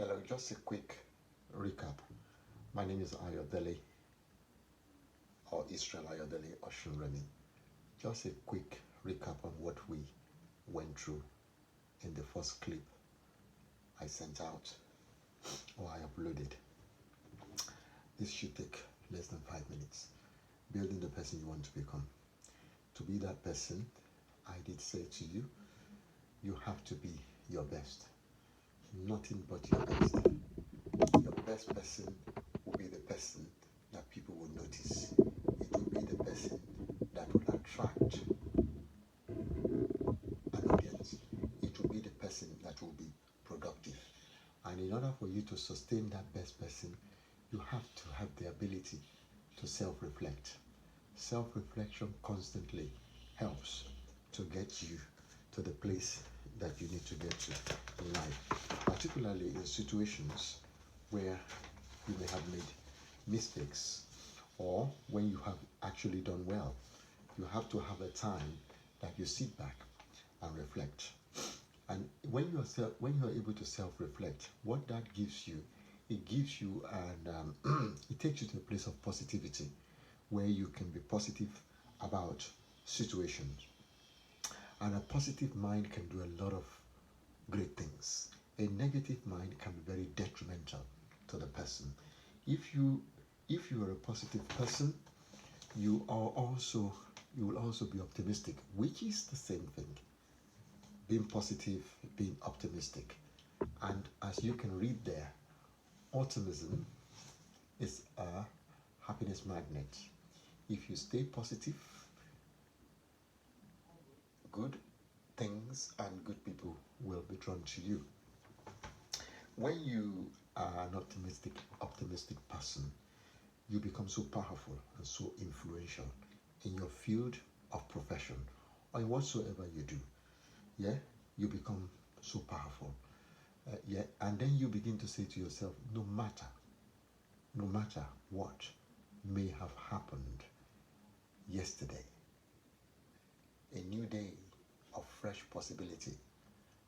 Hello, just a quick recap. My name is Ayodele, or Israel Ayodele Oshunremi. Just a quick recap on what we went through in the first clip I sent out or I uploaded. This should take less than 5 minutes. Building the person you want to become. To be that person, I did say to you, you have to be your best. Nothing but your best. Your best person will be the person that people will notice. It will be the person that will attract an audience. It will be the person that will be productive. And in order for you to sustain that best person, you have to have the ability to self-reflect. Self-reflection constantly helps to get you to the place that you need to get to in life, particularly in situations where you may have made mistakes or when you have actually done well. You have to have a time that you sit back and reflect. And when you're able to self-reflect, what that gives you, it gives you it takes you to a place of positivity where you can be positive about situations. And a positive mind can do a lot of great things. A negative mind can be very detrimental to the person. If you are a positive person, you will also be optimistic, which is the same thing. Being positive, being optimistic. And as you can read there, optimism is a happiness magnet. If you stay positive, good things and good people will be drawn to you. When you are an optimistic person, you become so powerful and so influential in your field of profession or in whatsoever you do. Yeah, you become so powerful. And then you begin to say to yourself, no matter what may have happened yesterday, a new day of fresh possibility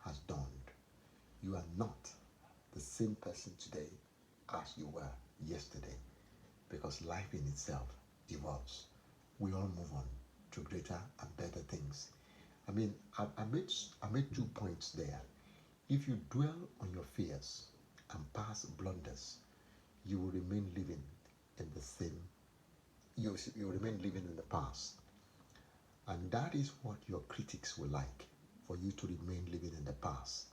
has dawned. You are not the same person today as you were yesterday, because life in itself evolves. We all move on to greater and better things. I mean, I made 2 points there. If you dwell on your fears and past blunders, you will remain living in the same. You will remain living in the past. And that is what your critics will like, for you to remain living in the past.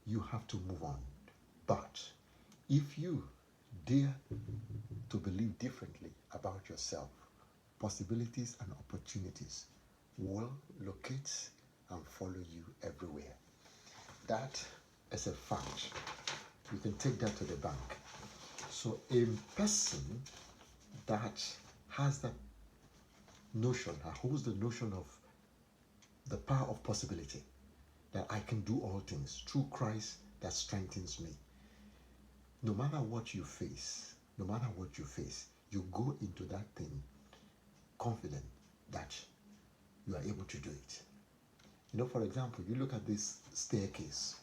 You have to move on. But if you dare to believe differently about yourself, possibilities and opportunities will locate and follow you everywhere. That is a fact. You can take that to the bank. So a person that has that notion, holds the notion of the power of possibility, that I can do all things through Christ that strengthens me. No matter what you face, you go into that thing confident that you are able to do it. You know, for example, you look at this staircase.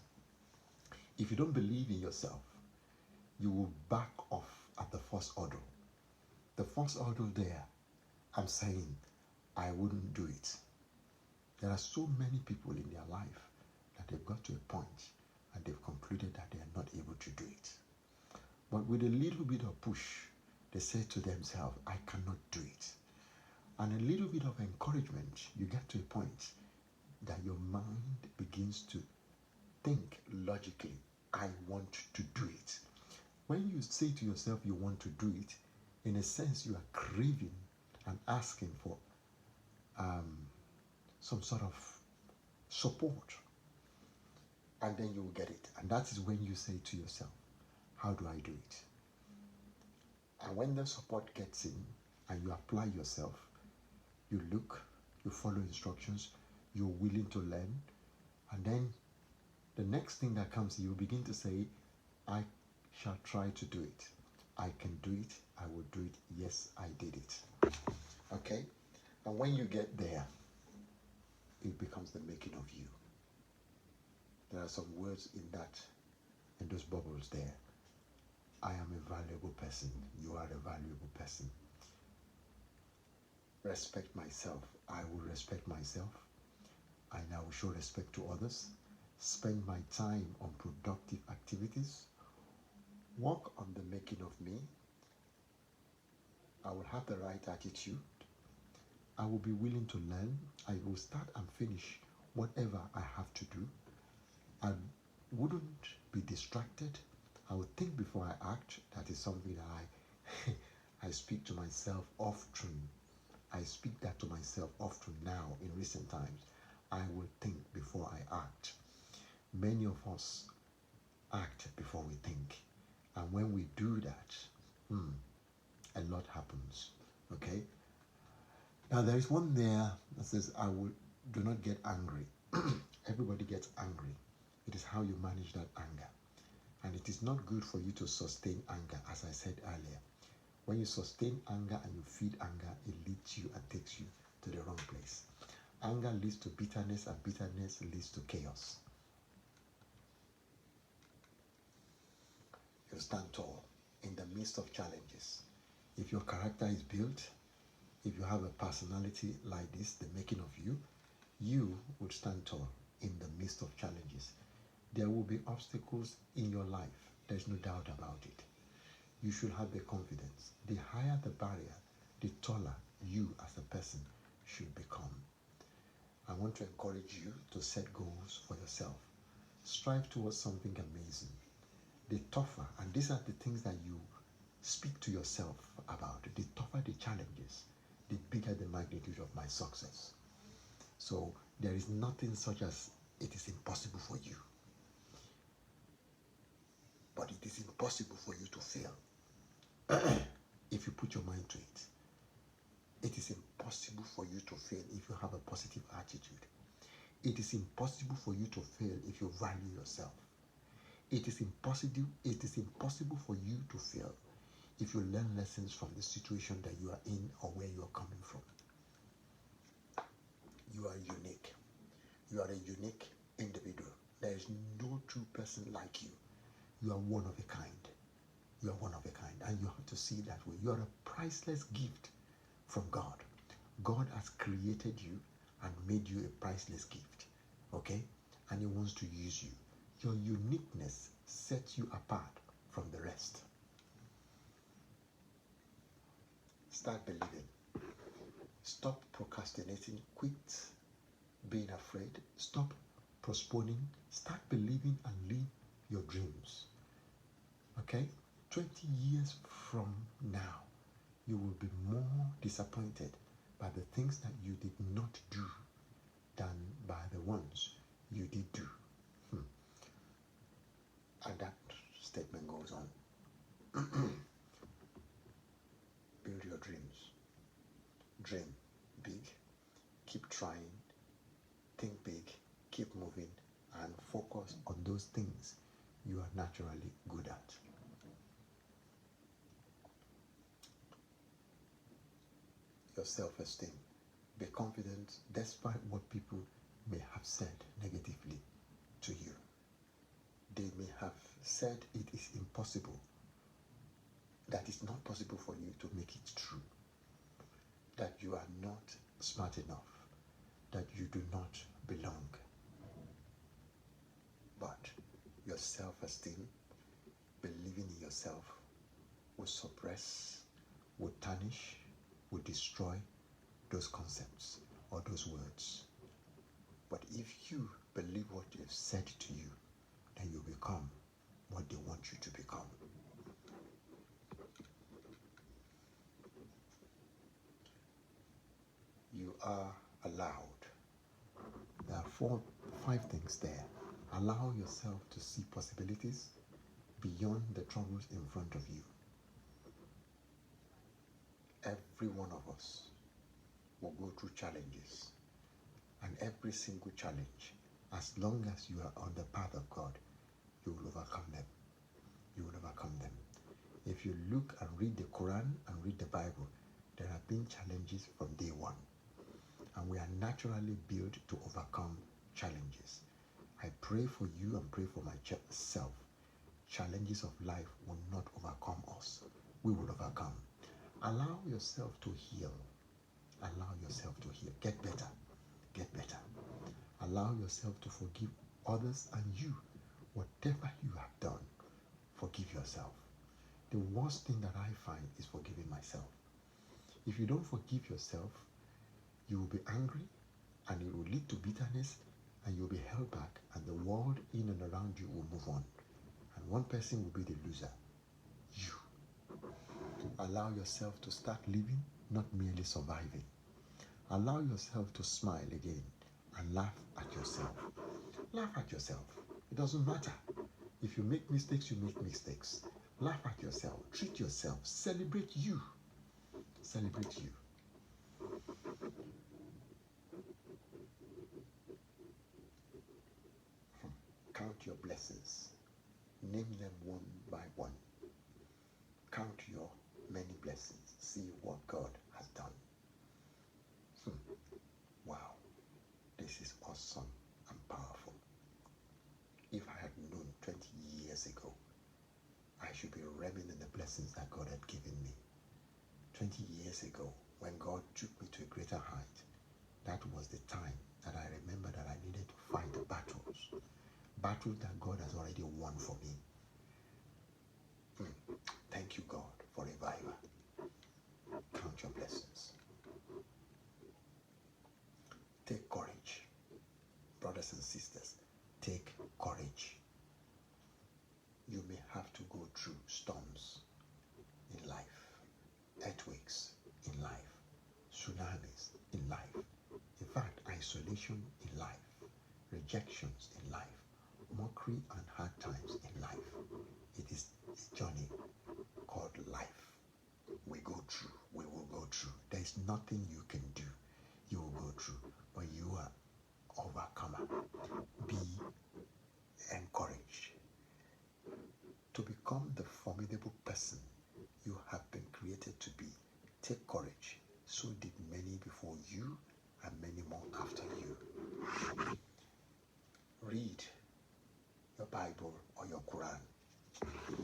If you don't believe in yourself, you will back off at the first order. The first order there, I'm saying, I wouldn't do it. There are so many people in their life that they've got to a point and they've concluded that they are not able to do it. But with a little bit of push, they say to themselves, I cannot do it. And a little bit of encouragement, you get to a point that your mind begins to think logically, I want to do it. When you say to yourself you want to do it, in a sense you are craving and asking for some sort of support. And then you will get it. And that is when you say to yourself, how do I do it? And when the support gets in and you apply yourself, you look, you follow instructions, you're willing to learn, and then the next thing that comes, you begin to say, I shall try to do it. I can do it. I will do it. Yes, I did it. Okay? And when you get there, it becomes the making of you. There are some words in and those bubbles there. I am a valuable person. You are a valuable person. Respect myself. I will respect myself. And I will show respect to others. Spend my time on productive activities. Work on the making of me. I will have the right attitude. I will be willing to learn. I will start and finish whatever I have to do. I wouldn't be distracted. I would think before I act. That is something that I speak to myself often. I speak that to myself often now in recent times. I will think before I act. Many of us act before we think. And when we do that, a lot happens. Okay? Now there is one there that says, do not get angry. Everybody gets angry. It is how you manage that anger. And it is not good for you to sustain anger, as I said earlier. When you sustain anger and you feed anger, it leads you and takes you to the wrong place. Anger leads to bitterness, and bitterness leads to chaos. You stand tall in the midst of challenges. If your character is built, if you have a personality like this, the making of you, you would stand tall in the midst of challenges. There will be obstacles in your life. There's no doubt about it. You should have the confidence. The higher the barrier, the taller you as a person should become. I want to encourage you to set goals for yourself. Strive towards something amazing. The tougher, and these are the things that you speak to yourself about, the tougher the challenges, the bigger the magnitude of my success. So there is nothing such as it is impossible for you. But it is impossible for you to fail if you put your mind to it. It is impossible for you to fail if you have a positive attitude. It is impossible for you to fail if you value yourself. It is impossible for you to fail if you learn lessons from the situation that you are in or where you are coming from. You are unique. You are a unique individual. There is no true person like you. You are one of a kind. You are one of a kind. And you have to see it that way. You are a priceless gift from God. God has created you and made you a priceless gift. Okay? And He wants to use you. Your uniqueness sets you apart from the rest. Start believing. Stop procrastinating. Quit being afraid. Stop postponing. Start believing and live your dreams. Okay? 20 years from now, you will be more disappointed by the things that you did not do than by the ones you did do. And that statement goes on. Build your dreams. Dream big. Keep trying. Think big. Keep moving. And focus on those things you are naturally good at. Your self-esteem. Be confident despite what people may have said negatively to you. They may have said it is impossible, that it's not possible for you to make it true, that you are not smart enough, that you do not belong. But your self-esteem, believing in yourself, will suppress, will tarnish, will destroy those concepts or those words. But if you believe what they've said to you, then you become what they want you to become. You are allowed. There are 5 things there. Allow yourself to see possibilities beyond the troubles in front of you. Every one of us will go through challenges. And every single challenge, as long as you are on the path of God, you will overcome them. You will overcome them. If you look and read the Quran and read the Bible, there have been challenges from day one. And we are naturally built to overcome challenges. I pray for you and pray for myself challenges of life will not overcome us. We will overcome. Allow yourself to heal. Allow yourself to heal. Get better. Get better. Allow yourself to forgive others and you. Whatever you have done, forgive yourself. The worst thing that I find is forgiving myself. If you don't forgive yourself, you will be angry and it will lead to bitterness and you'll be held back and the world in and around you will move on. And one person will be the loser. You. Allow yourself to start living, not merely surviving. Allow yourself to smile again and laugh at yourself. Laugh at yourself. It doesn't matter. If you make mistakes, you make mistakes. Laugh at yourself. Treat yourself. Celebrate you. Celebrate you. Count your blessings. Name them one by one. Count your many blessings. See what God has done. Wow. This is awesome and powerful. If I had known 20 years ago, I should be reveling in the blessings that God had given me. 20 years ago, when God took me to a greater height, that was the time that I remember that I needed to fight the battles that God has already won for me. Thank you, God, for revival. Count your blessings. Take courage. Brothers and sisters, take courage. You may have to go through storms in life, earthquakes in life, tsunamis in life, in fact, isolation in life, rejections in life, mockery and hard times in life. It is a journey called life. We go through, we will go through. There is nothing you can do. You will go through, but you are overcomer. Be encouraged to become the formidable person you have been created to be. Take courage. So did many before you and many more after you. Read your Bible or your Quran.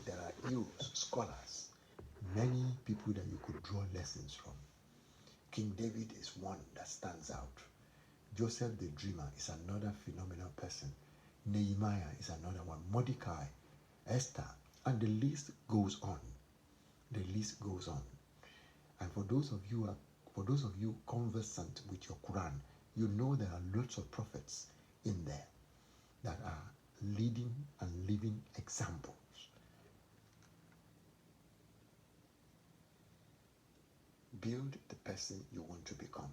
There are heroes, scholars, many people that you could draw lessons from. King David is one that stands out. Joseph the dreamer is another phenomenal person. Nehemiah is another one. Mordecai, Esther, and the list goes on. The list goes on. And for those of you conversant with your Quran, you know there are lots of prophets in there that are leading and living examples. Build the person you want to become.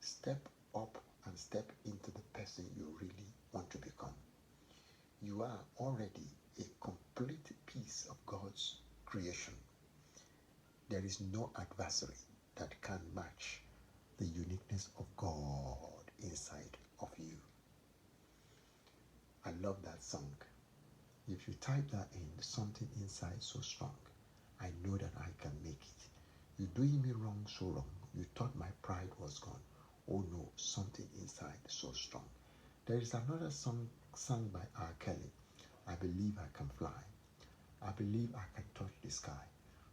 Step up and step into the person you really want to become. You are already a complete piece of God's creation. There is no adversary that can match the uniqueness of God inside of you. I love that song. If you type that in, something inside so strong, I know that I can make it. You're doing me wrong, so wrong. You thought my pride was gone. Oh no, something inside so strong. There is another song sung by R. Kelly. I believe I can fly. I believe I can touch the sky.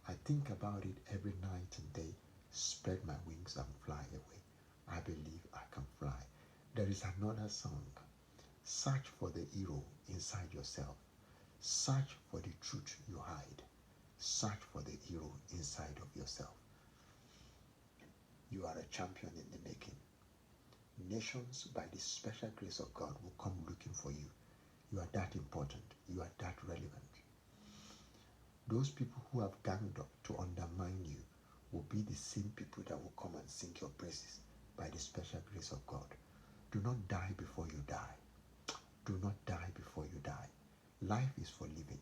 I think about it every night and day. Spread my wings and fly away. I believe I can fly. There is another song. Search for the hero inside yourself. Search for the truth you hide. Search for the hero inside of yourself. You are a champion in the making. Nations, by the special grace of God, will come looking for you. You are that important. You are that relevant. Those people who have ganged up to undermine you will be the same people that will come and sing your praises by the special grace of God. Do not die before you die. Do not die before you die. Life is for living.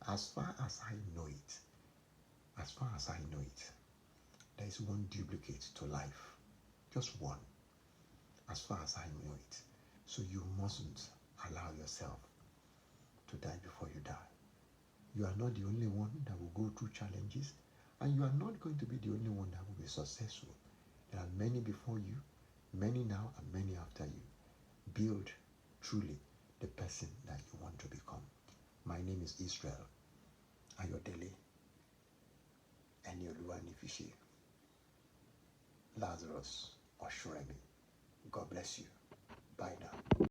As far as I know it, there is one duplicate to life. Just one. As far as I know it. So you mustn't allow yourself to die before you die. You are not the only one that will go through challenges, and you are not going to be the only one that will be successful. There are many before you, many now, and many after you. Build truly the person that you want to become. My name is Israel Ayodele Enioluwanifishi Lazarus Oshuremi. God bless you. Bye now.